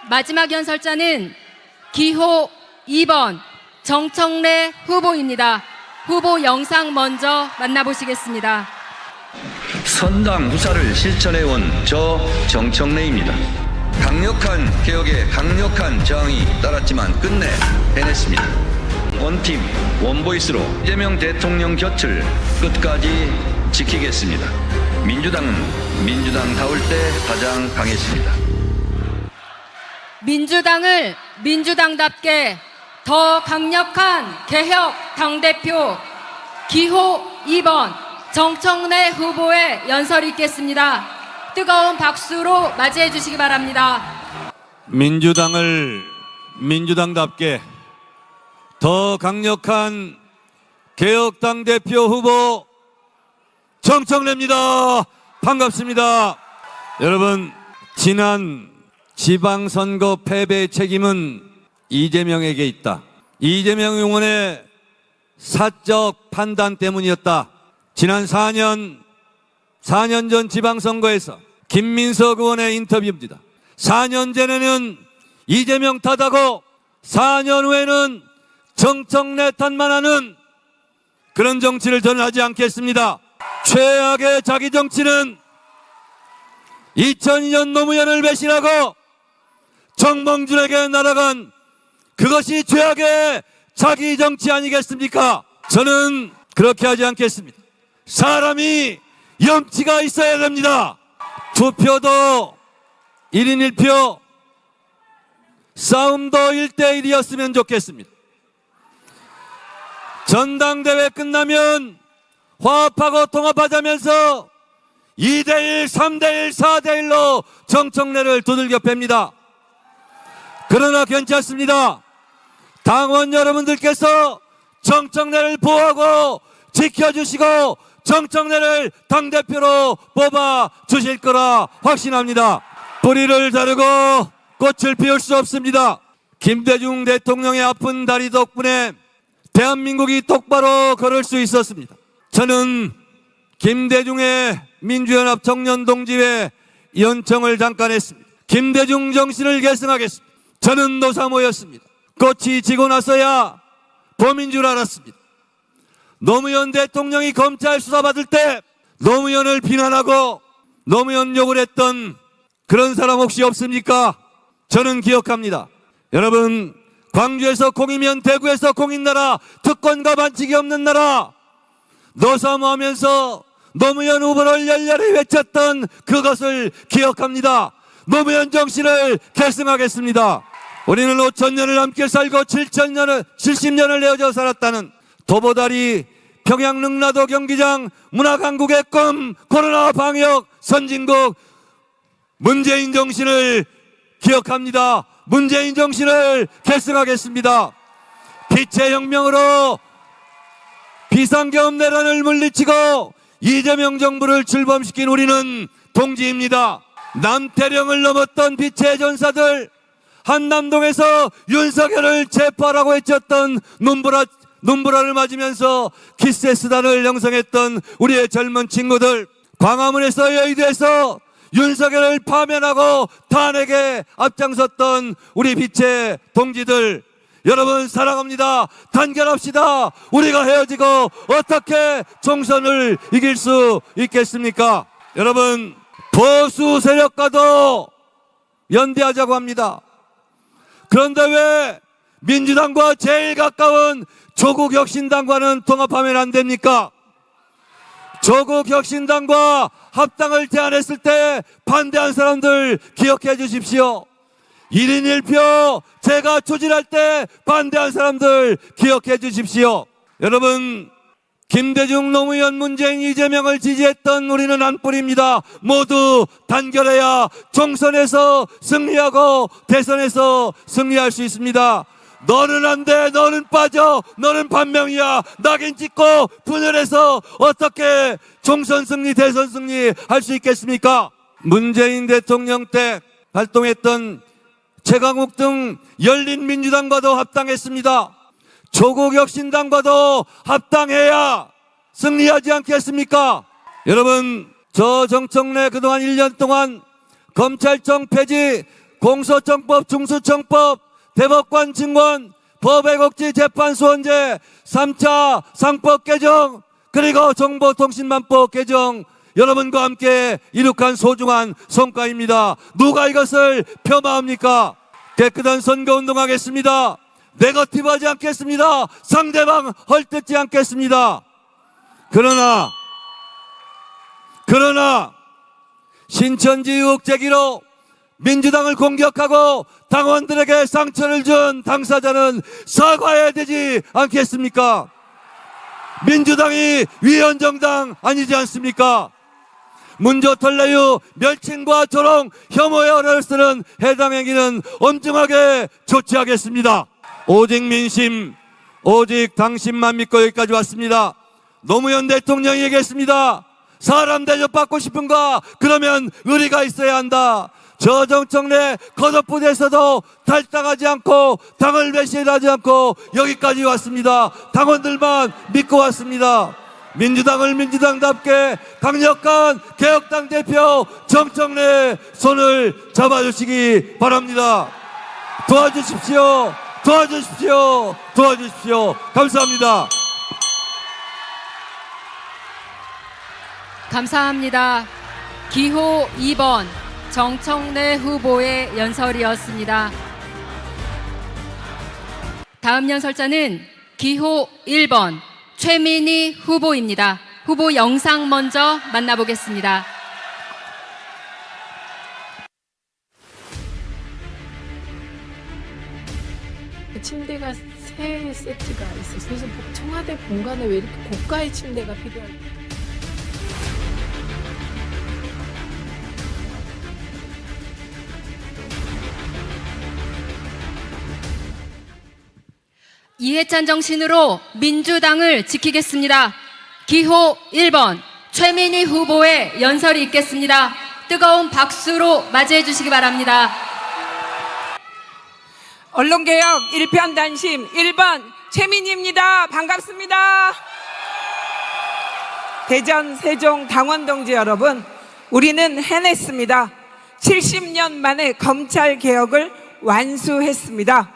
마지막 연설자는 기호 2번 정청래 후보입니다. 후보 영상 먼저 만나보시겠습니다. 선당 후사를 실천해온 저 정청래입니다. 강력한 개혁에 강력한 저항이 따랐지만 끝내 해냈습니다. 원팀 원보이스로 이재명 대통령 곁을 끝까지 지키겠습니다. 민주당은 민주당다울 때 가장 강했습니다. 민주당을 민주당답게 더 강력한 개혁 당대표 기호 2번 정청래 후보의 연설이 있겠습니다. 뜨거운 박수로 맞이해 주시기 바랍니다. 민주당을 민주당답게 더 강력한 개혁 당대표 후보 정청래입니다. 반갑습니다. 여러분, 지난 지방선거 패배의 책임은 이재명에게 있다. 이재명 의원의 사적 판단 때문이었다. 지난 4년 전 지방선거에서 김민석 의원의 인터뷰입니다. 4년 전에는 이재명 탓하고 4년 후에는 정청래 탓만 하는 그런 정치를 저는 하지 않겠습니다. 최악의 자기 정치는 2002년 노무현을 배신하고 정몽준에게 날아간 그것이 최악의 자기 정치 아니겠습니까? 저는 그렇게 하지 않겠습니다. 사람이 염치가 있어야 됩니다. 투표도 1인 1표, 싸움도 1대1이었으면 좋겠습니다. 전당대회 끝나면 화합하고 통합하자면서 2대1, 3대1, 4대1로 정청래를 두들겨 팹니다. 그러나 괜찮습니다. 당원 여러분들께서 정청래를 보호하고 지켜주시고 정청래를 당대표로 뽑아주실 거라 확신합니다. 뿌리를 자르고 꽃을 피울 수 없습니다. 김대중 대통령의 아픈 다리 덕분에 대한민국이 똑바로 걸을 수 있었습니다. 저는 김대중의 민주연합 청년동지회 연청을 잠깐 했습니다. 김대중 정신을 계승하겠습니다. 저는 노사모였습니다. 꽃이 지고 나서야 봄인 줄 알았습니다. 노무현 대통령이 검찰 수사받을 때 노무현을 비난하고 노무현 욕을 했던 그런 사람 혹시 없습니까? 저는 기억합니다. 여러분, 광주에서 공이면 대구에서 공인 나라, 특권과 반칙이 없는 나라, 노사모하면서 노무현 후보를 열렬히 외쳤던 그것을 기억합니다. 노무현 정신을 계승하겠습니다. 우리는 5,000년을 함께 살고 70년을 내어져 살았다는 도보다리, 평양 능라도 경기장, 문화강국의 꿈, 코로나 방역 선진국, 문재인 정신을 기억합니다. 문재인 정신을 계승하겠습니다. 빛의 혁명으로 비상계엄 내란을 물리치고 이재명 정부를 출범시킨 우리는 동지입니다. 남태령을 넘었던 빛의 전사들, 한남동에서 윤석열을 체포하라고 외쳤던 눈보라를 맞으면서 키스의 수단을 형성했던 우리의 젊은 친구들, 광화문에서 여의도에서 윤석열을 파면하고 탄핵에 앞장섰던 우리 빛의 동지들, 여러분 사랑합니다. 단결합시다. 우리가 헤어지고 어떻게 총선을 이길 수 있겠습니까? 여러분, 보수 세력과도 연대하자고 합니다. 그런데 왜 민주당과 제일 가까운 조국혁신당과는 통합하면 안 됩니까? 조국혁신당과 합당을 제안했을 때 반대한 사람들 기억해 주십시오. 1인 1표 제가 추진할 때 반대한 사람들 기억해 주십시오. 여러분, 김대중, 노무현, 문재인, 이재명을 지지했던 우리는 한 뿌리입니다. 모두 단결해야 총선에서 승리하고 대선에서 승리할 수 있습니다. 너는 안 돼, 너는 빠져, 너는 반명이야, 낙인 찍고 분열해서 어떻게 총선 승리, 대선 승리 할 수 있겠습니까? 문재인 대통령 때 활동했던 최강욱 등 열린민주당과도 합당했습니다. 조국혁신당과도 합당해야 승리하지 않겠습니까? 여러분, 저 정청래 그동안 1년 동안 검찰청 폐지, 공소청법, 중수청법, 대법관 증권, 법외국지 재판소원제, 3차 상법 개정, 그리고 정보통신망법 개정, 여러분과 함께 이룩한 소중한 성과입니다. 누가 이것을 폄하합니까? 깨끗한 선거운동하겠습니다. 네거티브하지 않겠습니다. 상대방 헐뜯지 않겠습니다. 그러나 신천지 의혹 제기로 민주당을 공격하고 당원들에게 상처를 준 당사자는 사과해야 되지 않겠습니까? 민주당이 위헌정당 아니지 않습니까? 문조털레유 멸칭과 조롱 혐오의 언어를 쓰는 해당 행위는 엄중하게 조치하겠습니다. 오직 민심, 오직 당신만 믿고 여기까지 왔습니다. 노무현 대통령이 얘기했습니다. 사람 대접받고 싶은가? 그러면 의리가 있어야 한다. 저 정청래 컷오프에서도 탈당하지 않고 당을 배신하지 않고 여기까지 왔습니다. 당원들만 믿고 왔습니다. 민주당을 민주당답게 강력한 개혁당 대표 정청래 손을 잡아주시기 바랍니다. 도와주십시오. 도와주십시오. 도와주십시오. 감사합니다. 감사합니다. 기호 2번 정청래 후보의 연설이었습니다. 다음 연설자는 기호 1번 최민희 후보입니다. 후보 영상 먼저 만나보겠습니다. 침대가 세 세트가 있어요. 그래서 청와대 본관에 왜 이렇게 고가의 침대가 필요할까? 이해찬 정신으로 민주당을 지키겠습니다. 기호 1번 최민희 후보의 연설이 있겠습니다. 뜨거운 박수로 맞이해 주시기 바랍니다. 언론개혁 일편단심 1번 최민희입니다. 반갑습니다. 대전 세종 당원동지 여러분, 우리는 해냈습니다. 70년 만에 검찰개혁을 완수했습니다.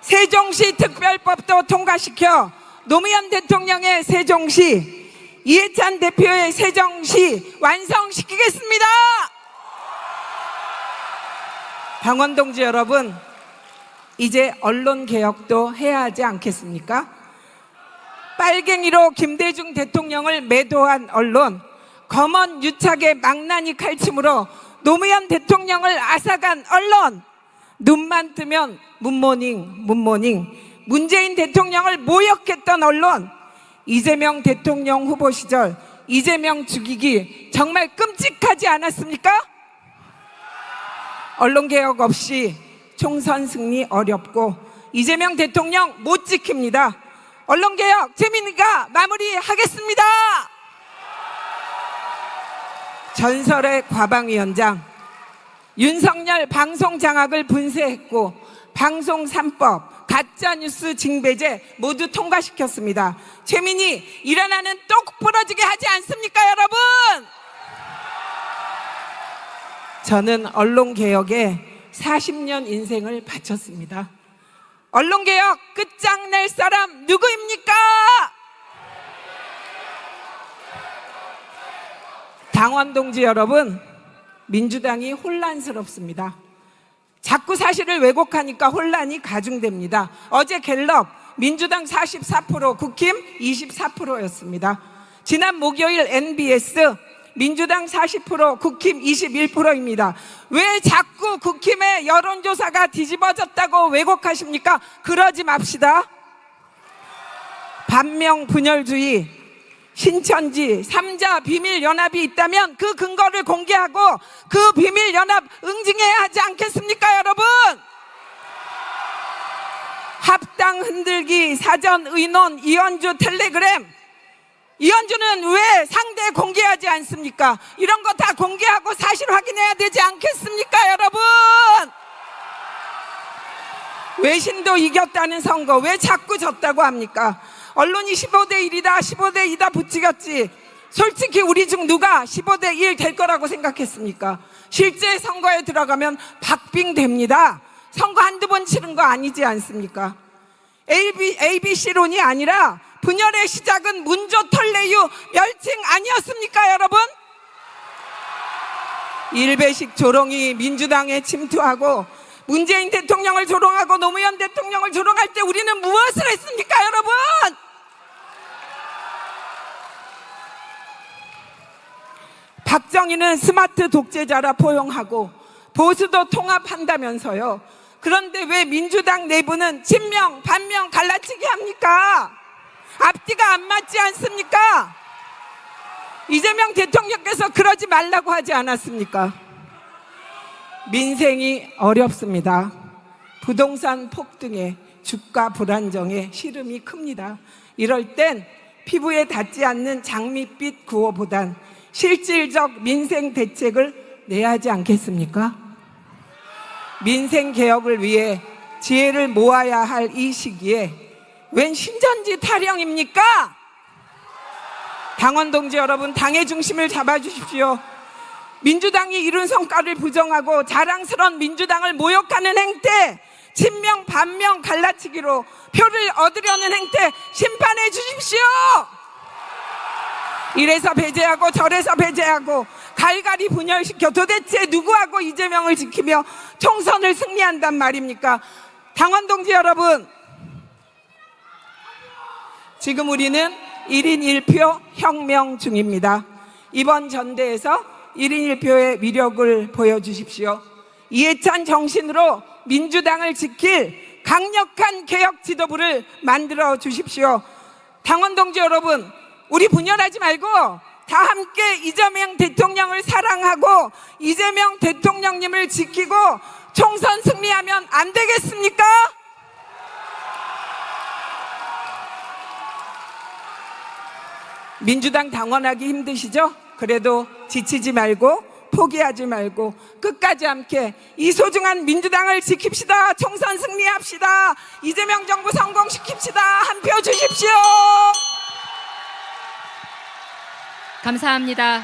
세종시 특별법도 통과시켜 노무현 대통령의 세종시, 이해찬 대표의 세종시 완성시키겠습니다. 당원동지 여러분, 이제 언론개혁도 해야 하지 않겠습니까? 빨갱이로 김대중 대통령을 매도한 언론, 검언 유착의 망나니 칼침으로 노무현 대통령을 앗아간 언론, 눈만 뜨면 문모닝 문재인 대통령을 모욕했던 언론, 이재명 대통령 후보 시절 이재명 죽이기 정말 끔찍하지 않았습니까? 언론개혁 없이 총선 승리 어렵고 이재명 대통령 못 지킵니다. 언론개혁 최민희가 마무리하겠습니다. 전설의 과방위원장, 윤석열 방송장악을 분쇄했고 방송 3법, 가짜뉴스 징배제 모두 통과시켰습니다. 최민희 일어나는 똑 부러지게 하지 않습니까, 여러분? 저는 언론개혁에 40년 인생을 바쳤습니다. 언론개혁 끝장낼 사람 누구입니까? 당원동지 여러분, 민주당이 혼란스럽습니다. 자꾸 사실을 왜곡하니까 혼란이 가중됩니다. 어제 갤럽 민주당 44%, 국힘 24%였습니다. 지난 목요일 NBS 민주당 40%, 국힘 21%입니다. 왜 자꾸 국힘의 여론조사가 뒤집어졌다고 왜곡하십니까? 그러지 맙시다. 반명 분열주의, 신천지 3자 비밀연합이 있다면 그 근거를 공개하고 그 비밀연합 응징해야 하지 않겠습니까, 여러분? 합당 흔들기 사전 의논 이현주 텔레그램, 이현주는 왜 상대 공개하지 않습니까? 이런 거 다 공개하고 사실 확인해야 되지 않겠습니까, 여러분? 외신도 이겼다는 선거 왜 자꾸 졌다고 합니까? 언론이 15대 1이다 15대 2다 부추겼지, 솔직히 우리 중 누가 15대 1 될 거라고 생각했습니까? 실제 선거에 들어가면 박빙됩니다. 선거 한두 번 치른 거 아니지 않습니까? ABC론이 아니라 분열의 시작은 문조 털레유 멸칭 아니었습니까, 여러분? 일베식 조롱이 민주당에 침투하고 문재인 대통령을 조롱하고 노무현 대통령을 조롱할 때 우리는 무엇을 했습니까, 여러분? 박정희는 스마트 독재자라 포용하고 보수도 통합한다면서요. 그런데 왜 민주당 내부는 친명, 반명 갈라치기 합니까? 앞뒤가 안 맞지 않습니까? 이재명 대통령께서 그러지 말라고 하지 않았습니까? 민생이 어렵습니다. 부동산 폭등에 주가 불안정에 시름이 큽니다. 이럴 땐 피부에 닿지 않는 장밋빛 구호보단 실질적 민생 대책을 내야 하지 않겠습니까? 민생 개혁을 위해 지혜를 모아야 할 이 시기에 웬 신전지 타령입니까? 당원 동지 여러분, 당의 중심을 잡아주십시오. 민주당이 이룬 성과를 부정하고 자랑스러운 민주당을 모욕하는 행태, 친명 반명 갈라치기로 표를 얻으려는 행태 심판해 주십시오. 이래서 배제하고 저래서 배제하고 갈갈이 분열시켜 도대체 누구하고 이재명을 지키며 총선을 승리한단 말입니까? 당원 동지 여러분, 지금 우리는 1인 1표 혁명 중입니다. 이번 전대에서 1인 1표의 위력을 보여주십시오. 이해찬 정신으로 민주당을 지킬 강력한 개혁 지도부를 만들어 주십시오. 당원 동지 여러분, 우리 분열하지 말고 다 함께 이재명 대통령을 사랑하고 이재명 대통령님을 지키고 총선 승리하면 안 되겠습니까? 민주당 당원하기 힘드시죠? 그래도 지치지 말고 포기하지 말고 끝까지 함께 이 소중한 민주당을 지킵시다. 총선 승리합시다. 이재명 정부 성공시킵시다. 한 표 주십시오. 감사합니다.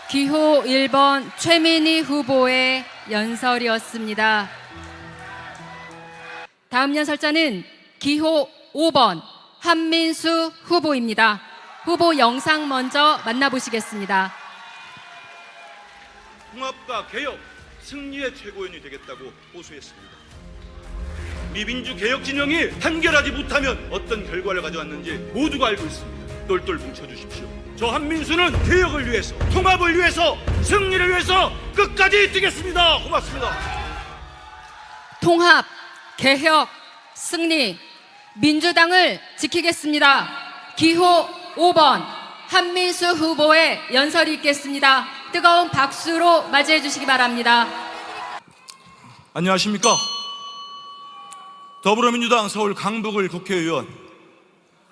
기호 1번 최민희 후보의 연설이었습니다. 다음 연설자는 기호 5번 한민수 후보입니다. 후보 영상 먼저 만나보시겠습니다. 통합과 개혁, 승리의 최고연이 되겠다고 호소했습니다. 미민주 개혁 진영이 한결하지 못하면 어떤 결과를 가져왔는지 모두가 알고 있습니다. 똘똘 뭉쳐주십시오. 저 한민수는 개혁을 위해서, 통합을 위해서, 승리를 위해서 끝까지 뛰겠습니다. 고맙습니다. 통합, 개혁, 승리, 민주당을 지키겠습니다. 기호 5번 한민수 후보의 연설이 있겠습니다. 뜨거운 박수로 맞이해 주시기 바랍니다. 안녕하십니까? 더불어민주당 서울 강북을 국회의원,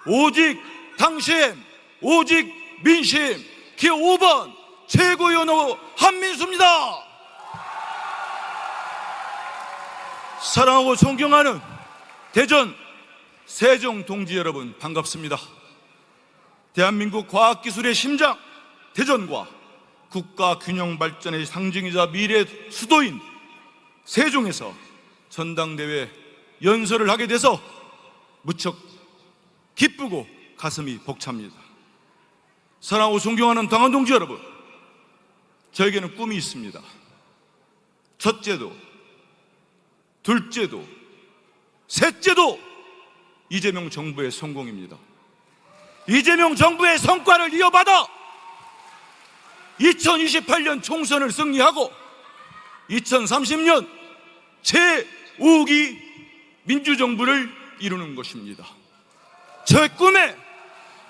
오직 당신, 오직 민심, 기호 5번 최고위원 한민수입니다. 사랑하고 존경하는 대전, 세종 동지 여러분, 반갑습니다. 대한민국 과학기술의 심장 대전과 국가 균형 발전의 상징이자 미래 수도인 세종에서 전당대회 연설을 하게 돼서 무척 기쁘고 가슴이 벅찹니다. 사랑하고 존경하는 당원 동지 여러분, 저에게는 꿈이 있습니다. 첫째도, 둘째도, 셋째도 이재명 정부의 성공입니다. 이재명 정부의 성과를 이어받아 2028년 총선을 승리하고 2030년 제5기 민주정부를 이루는 것입니다. 저의 꿈에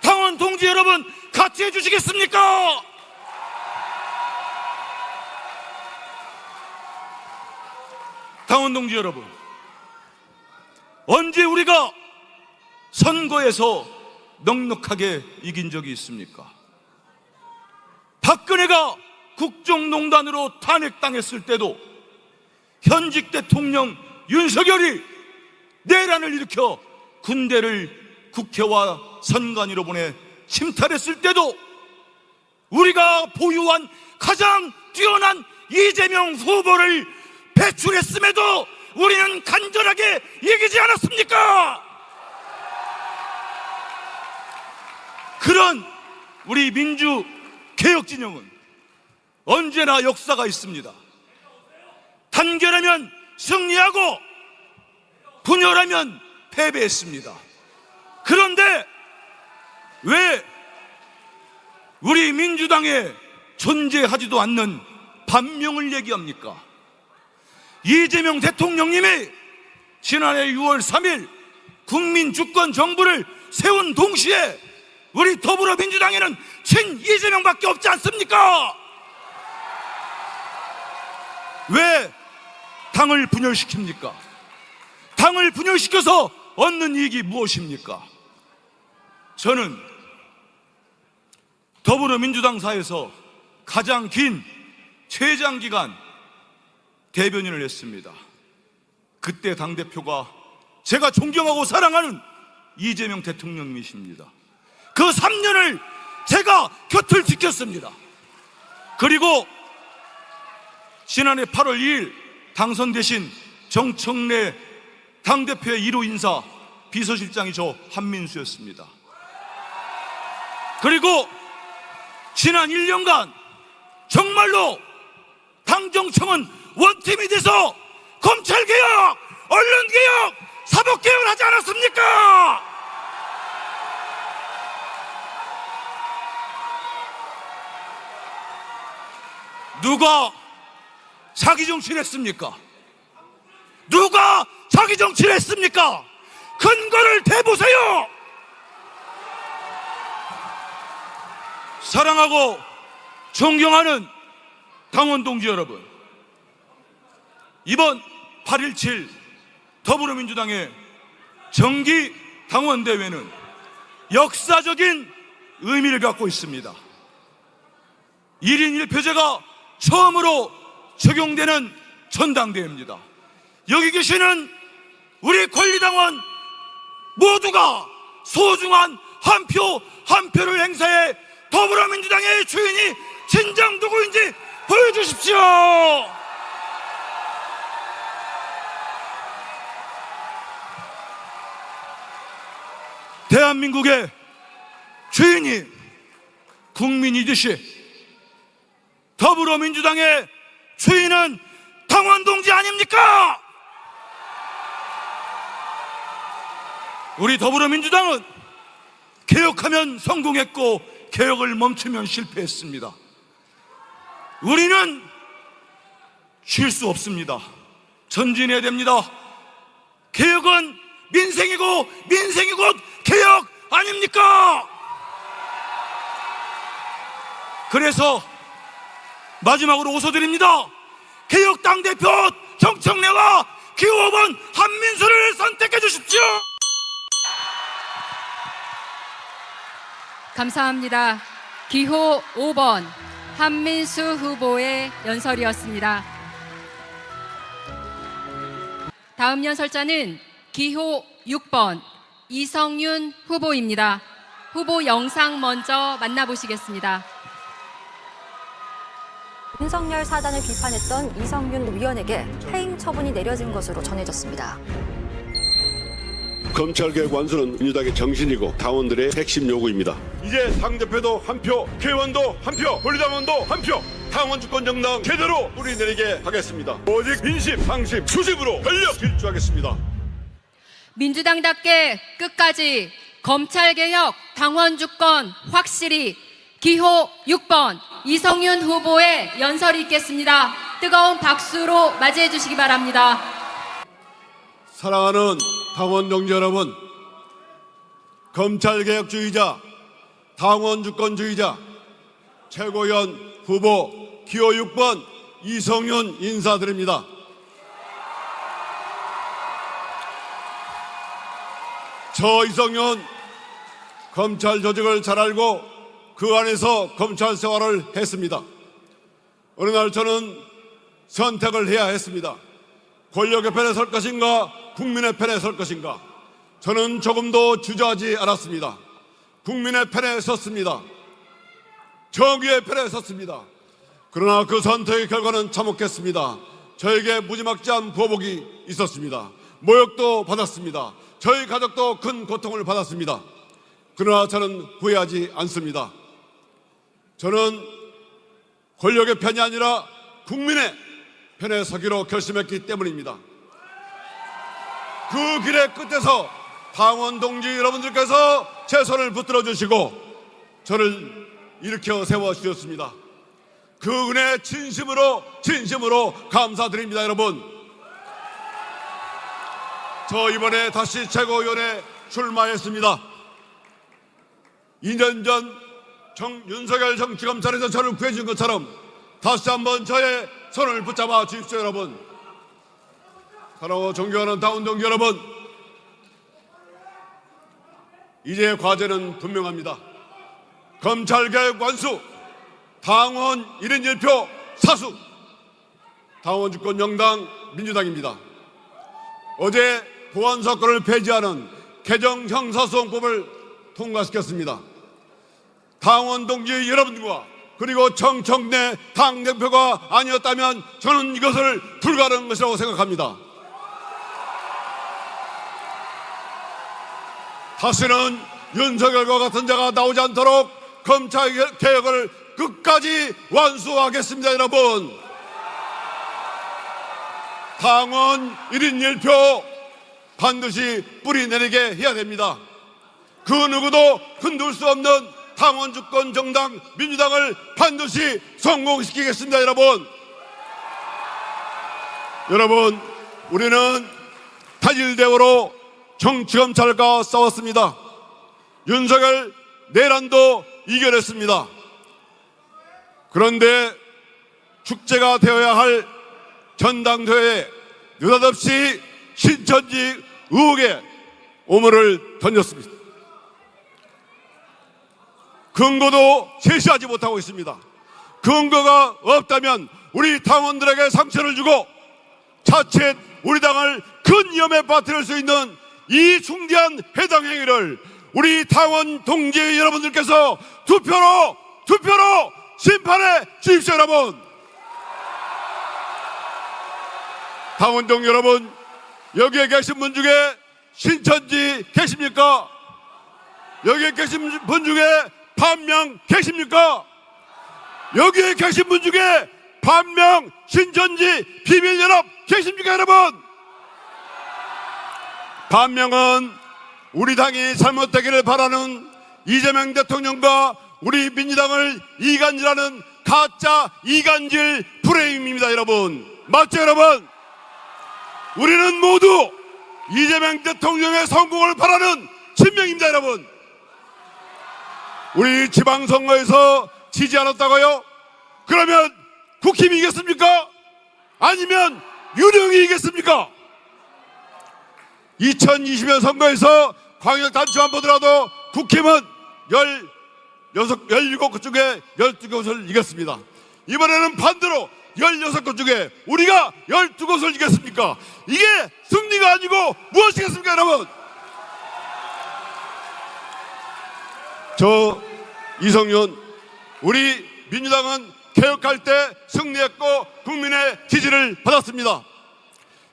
당원 동지 여러분 같이 해주시겠습니까? 당원 동지 여러분, 언제 우리가 선거에서 넉넉하게 이긴 적이 있습니까? 박근혜가 국정농단으로 탄핵당했을 때도 현직 대통령 윤석열이 내란을 일으켜 군대를 국회와 선관위로 보내 침탈했을 때도 우리가 보유한 가장 뛰어난 이재명 후보를 배출했음에도 우리는 간절하게 얘기하지 않았습니까? 그런 우리 민주개혁진영은 언제나 역사가 있습니다. 단결하면 승리하고 분열하면 패배했습니다. 그런데 왜 우리 민주당에 존재하지도 않는 반명을 얘기합니까? 이재명 대통령님이 지난해 6월 3일 국민주권 정부를 세운 동시에 우리 더불어민주당에는 친 이재명밖에 없지 않습니까? 왜 당을 분열시킵니까? 당을 분열시켜서 얻는 이익이 무엇입니까? 저는 더불어민주당사에서 가장 긴 최장기간 대변인을 했습니다. 그때 당대표가 제가 존경하고 사랑하는 이재명 대통령님이십니다. 그 3년을 제가 곁을 지켰습니다. 그리고 지난해 8월 2일 당선되신 정청래 당대표의 1호 인사 비서실장이 저 한민수였습니다. 그리고 지난 1년간 정말로 당정청은 원팀이 돼서 검찰개혁, 언론개혁, 사법개혁을 하지 않았습니까? 누가 자기 정치를 했습니까? 누가 자기 정치를 했습니까? 근거를 대보세요. 사랑하고 존경하는 당원 동지 여러분, 이번 8.17 더불어민주당의 정기 당원대회는 역사적인 의미를 갖고 있습니다. 1인 1표제가 처음으로 적용되는 전당대회입니다. 여기 계시는 우리 권리당원 모두가 소중한 한 표 한 표를 행사해 더불어민주당의 주인이 진정 누구인지 보여주십시오. 대한민국의 주인이 국민이듯이 더불어민주당의 주인은 당원 동지 아닙니까? 우리 더불어민주당은 개혁하면 성공했고 개혁을 멈추면 실패했습니다. 우리는 쉴 수 없습니다. 전진해야 됩니다. 개혁은 민생이고 민생이 곧 개혁 아닙니까? 그래서 마지막으로 호소드립니다. 개혁 당대표 정청래와 기호 5번 한민수를 선택해 주십시오. 감사합니다. 기호 5번 한민수 후보의 연설이었습니다. 다음 연설자는 기호 6번 이성윤 후보입니다. 후보 영상 먼저 만나보시겠습니다. 윤석열 사단을 비판했던 이성윤 위원에게 해임 처분이 내려진 것으로 전해졌습니다. 검찰개혁 완수는 민주당의 정신이고 당원들의 핵심 요구입니다. 이제 당대표도 한 표, 회원도 한 표, 권리당원도 한 표, 당원 주권 정당 제대로 뿌리내리게 하겠습니다. 오직 민심, 당심, 수심으로 전력 질주하겠습니다. 민주당답게 끝까지 검찰개혁, 당원주권 확실히 기호 6번 이성윤 후보의 연설이 있겠습니다. 뜨거운 박수로 맞이해 주시기 바랍니다. 사랑하는 당원 동지 여러분, 검찰개혁주의자, 당원주권주의자, 최고위원 후보 기호 6번 이성윤 인사드립니다. 저 이성윤 검찰 조직을 잘 알고 그 안에서 검찰 생활을 했습니다. 어느 날 저는 선택을 해야 했습니다. 권력의 편에 설 것인가, 국민의 편에 설 것인가. 저는 조금도 주저하지 않았습니다. 국민의 편에 섰습니다. 정의의 편에 섰습니다. 그러나 그 선택의 결과는 참혹했습니다. 저에게 무지막지한 보복이 있었습니다. 모욕도 받았습니다. 저희 가족도 큰 고통을 받았습니다. 그러나 저는 후회하지 않습니다. 저는 권력의 편이 아니라 국민의 편에 서기로 결심했기 때문입니다. 그 길의 끝에서 당원 동지 여러분들께서 제 손을 붙들어 주시고 저를 일으켜 세워 주셨습니다. 그 은혜 진심으로 감사드립니다. 여러분, 저 이번에 다시 최고위원회 출마했습니다. 2년 전 윤석열 정치검찰에서 저를 구해준 것처럼 다시 한번 저의 손을 붙잡아 주십시오. 여러분, 사랑하고 존경하는 당원 동지 여러분, 이제 과제는 분명합니다. 검찰개혁 완수, 당원 1인 1표 사수, 당원 주권 영당 민주당입니다. 어제 보안사건을 폐지하는 개정 형사소송법을 통과시켰습니다. 당원 동지 여러분과 그리고 정청래 당대표가 아니었다면 저는 이것을 불가능한 것이라고 생각합니다. 다시는 윤석열과 같은 자가 나오지 않도록 검찰 개혁을 끝까지 완수하겠습니다. 여러분, 당원 1인 1표 반드시 뿌리 내리게 해야 됩니다. 그 누구도 흔들 수 없는 당원 주권 정당 민주당을 반드시 성공시키겠습니다. 여러분, 우리는 단일대우로 정치검찰과 싸웠습니다. 윤석열 내란도 이겨냈습니다. 그런데 축제가 되어야 할 전당대회에 느닷없이 신천지 의혹에 오물을 던졌습니다. 근거도 제시하지 못하고 있습니다. 근거가 없다면 우리 당원들에게 상처를 주고 자칫 우리 당을 큰 위험에 빠뜨릴 수 있는 이 중대한 해당 행위를 우리 당원 동지 여러분들께서 투표로 심판해 주십시오. 여러분, 당원 동지 여러분, 여기에 계신 분 중에 신천지 계십니까? 여기에 계신 분 중에 반명 계십니까? 여기에 계신 분 중에 반명 신천지 비밀연합 계십니까? 여러분, 반명은 우리 당이 잘못되기를 바라는 이재명 대통령과 우리 민주당을 이간질하는 가짜 이간질 프레임입니다. 여러분, 맞죠? 여러분, 우리는 모두 이재명 대통령의 성공을 바라는 친명입니다. 여러분, 우리 지방선거에서 지지 않았다고요? 그러면 국힘이 이겼습니까? 아니면 유령이 이겼습니까? 2020년 선거에서 광역단체만 보더라도 국힘은 17곳 중에 12곳을 이겼습니다. 이번에는 반대로 16곳 중에 우리가 12곳을 이겼습니까? 이게 승리가 아니고 무엇이겠습니까? 여러분, 저 이성윤, 우리 민주당은 개혁할 때 승리했고 국민의 지지를 받았습니다.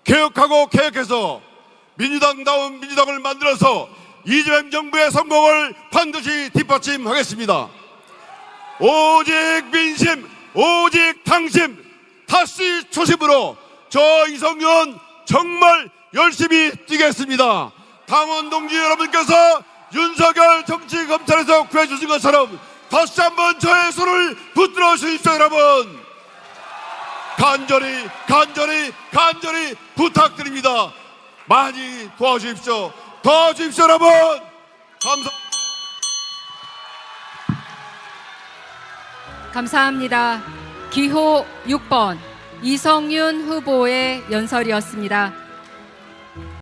개혁하고 개혁해서 민주당다운 민주당을 만들어서 이재명 정부의 성공을 반드시 뒷받침하겠습니다. 오직 민심, 오직 당심, 다시 초심으로 저 이성윤 정말 열심히 뛰겠습니다. 당원 동지 여러분께서 윤석열 정치검찰에서 구해주신 것처럼 다시 한번 저의 손을 붙들어 주십시오. 여러분, 간절히 부탁드립니다. 많이 도와주십시오. 여러분. 감사합니다. 기호 6번 이성윤 후보의 연설이었습니다.